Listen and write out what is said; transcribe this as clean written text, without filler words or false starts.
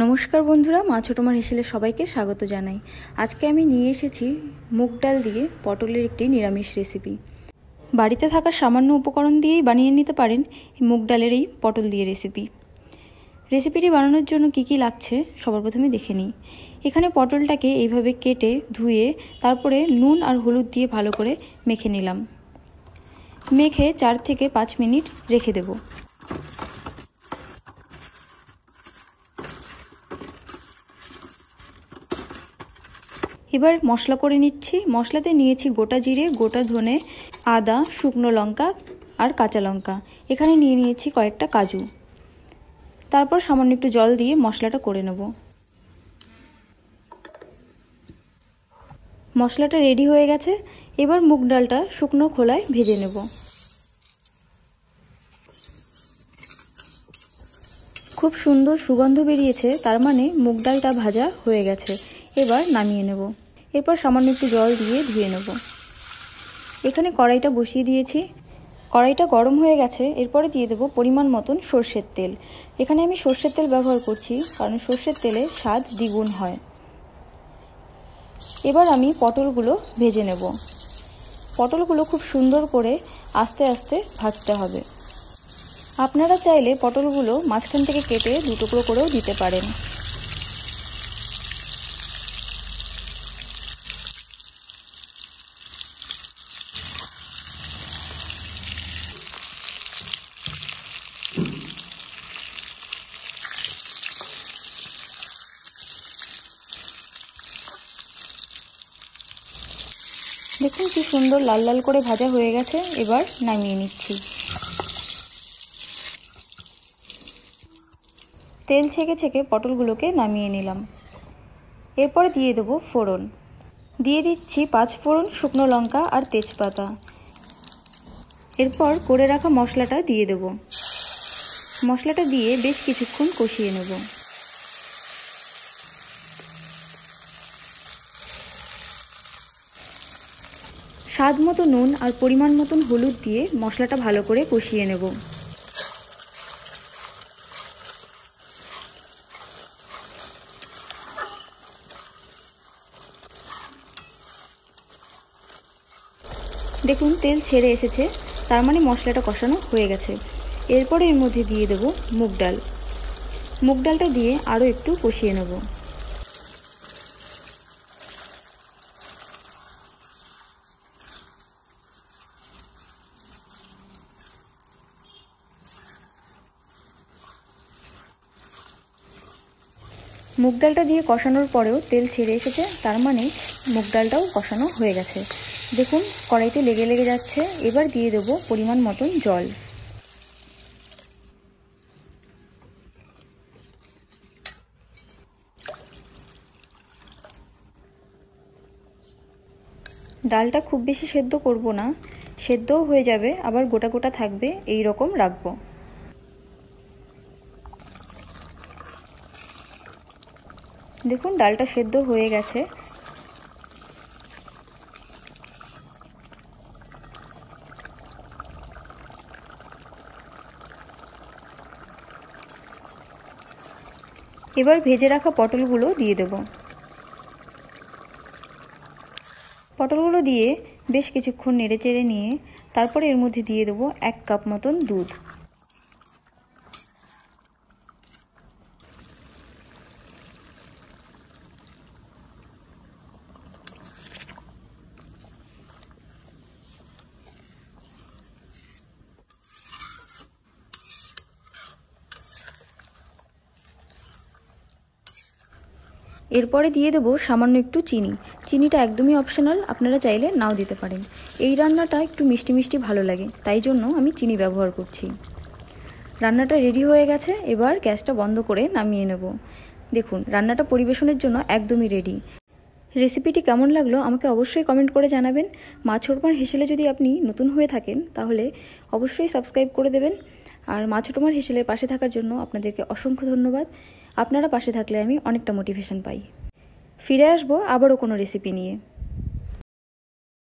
নমস্কার বন্ধুরা, মা ছোট মার হেসেলে সবাইকে স্বাগত জানাই। আজকে আমি নিয়ে এসেছি মুগ ডাল দিয়ে পটলের একটি নিরামিষ রেসিপি। বাড়িতে থাকা সামান্য উপকরণ দিয়েই বানিয়ে নিতে পারেন এই মুগ ডালের এই পটল দিয়ে রেসিপিটি বানানোর জন্য কি কি লাগছে সবার প্রথমে দেখে নিই। এখানে পটলটাকে এইভাবে কেটে ধুয়ে তারপরে নুন আর হলুদ দিয়ে ভালো করে মেখে নিলাম। মেখে 4 থেকে 5 মিনিট রেখে দেব। এবার মশলা করে নিচ্ছি। মশলাতে নিয়েছি গোটা জিরে, গোটা ধনে, আদা, শুকনো লঙ্কা আর কাঁচা লঙ্কা। এখানে নিয়ে নিয়েছি কয়েকটা কাজু। তারপর সামান্য একটু জল দিয়ে মশলাটা করে নেব। মশলাটা রেডি হয়ে গেছে। এবার মুগ ডালটা শুকনো খোলায় ভেজে নেব। খুব সুন্দর সুগন্ধ বেরিয়েছে, তার মানে মুগ ডালটা ভাজা হয়ে গেছে। এবার নামিয়ে নেব। এরপর সামান্য একটু জল দিয়ে ধুয়ে নেব। এখানে কড়াইটা বসিয়ে দিয়েছি। কড়াইটা গরম হয়ে গেছে। এরপরে দিয়ে দেব পরিমাণ মতন সর্ষের তেল। এখানে আমি সর্ষের তেল ব্যবহার করছি, কারণ সর্ষের তেলে স্বাদ দ্বিগুণ হয়। এবার আমি পটলগুলো ভেজে নেব। পটলগুলো খুব সুন্দর করে আস্তে আস্তে ভাজতে হবে। আপনারা চাইলে পটলগুলো মাঝখান থেকে কেটে 2 টুকরো করেও দিতে পারেন। দেখুন কি সুন্দর লাল লাল করে ভাজা হয়ে গেছে। এবার নামিয়ে নিচ্ছি। তেল ছেঁকে ছেঁকে পটলগুলোকে নামিয়ে নিলাম। এরপরে দিয়ে দেবো ফোড়ন। দিয়ে দিচ্ছি 5 ফোড়ন, শুকনো লঙ্কা আর তেজপাতা। এরপর করে রাখা মশলাটা দিয়ে দেব। মশলাটা দিয়ে বেশ কিছুক্ষণ কষিয়ে নেব। স্বাদ মতো নুন আর পরিমাণ মতন হলুদ দিয়ে মশলাটা ভালো করে কষিয়ে নেব। দেখুন তেল ছেড়ে এসেছে, তার মানে মশলাটা কষানো হয়ে গেছে। এরপরে এর মধ্যে দিয়ে দেব মুগ ডাল। মুগ ডালটা দিয়ে আরও একটু কষিয়ে নেব। মুগ ডালটা দিয়ে কষানোর পরেও তেল ছেড়ে এসেছে, তার মানে মুগ ডালটাও কষানো হয়ে গেছে। দেখুন কড়াইতে লেগে লেগে যাচ্ছে। এবার দিয়ে দেবো পরিমাণ মতন জল। ডালটা খুব বেশি সেদ্ধ করব না, সেদ্ধও হয়ে যাবে আবার গোটা গোটা থাকবে, এই রকম রাখবো। দেখুন ডালটা সেদ্ধ হয়ে গেছে। এবার ভেজে রাখা পটলগুলো দিয়ে দেব। পটলগুলো দিয়ে বেশ কিছুক্ষণ নেড়েচেড়ে নিয়ে তারপরে এর মধ্যে দিয়ে দেবো 1 কাপ মতন দুধ। এরপরে দিয়ে দেবো সামান্য একটু চিনি। চিনিটা একদমই অপশনাল, আপনারা চাইলে নাও দিতে পারেন। এই রান্নাটা একটু মিষ্টি মিষ্টি ভালো লাগে, তাই জন্য আমি চিনি ব্যবহার করছি। রান্নাটা রেডি হয়ে গেছে। এবার গ্যাসটা বন্ধ করে নামিয়ে নেব। দেখুন রান্নাটা পরিবেশনের জন্য একদমই রেডি। রেসিপিটি কেমন লাগলো আমাকে অবশ্যই কমেন্ট করে জানাবেন। মা ছোট মার হেসেলে যদি আপনি নতুন হয়ে থাকেন তাহলে অবশ্যই সাবস্ক্রাইব করে দেবেন। আর মা ছোট মার হেসেলের পাশে থাকার জন্য আপনাদেরকে অসংখ্য ধন্যবাদ। আপনারা পাশে থাকলে আমি অনেকটা মোটিভেশন পাই। ফিরে আসবো আবারও কোনো রেসিপি নিয়ে।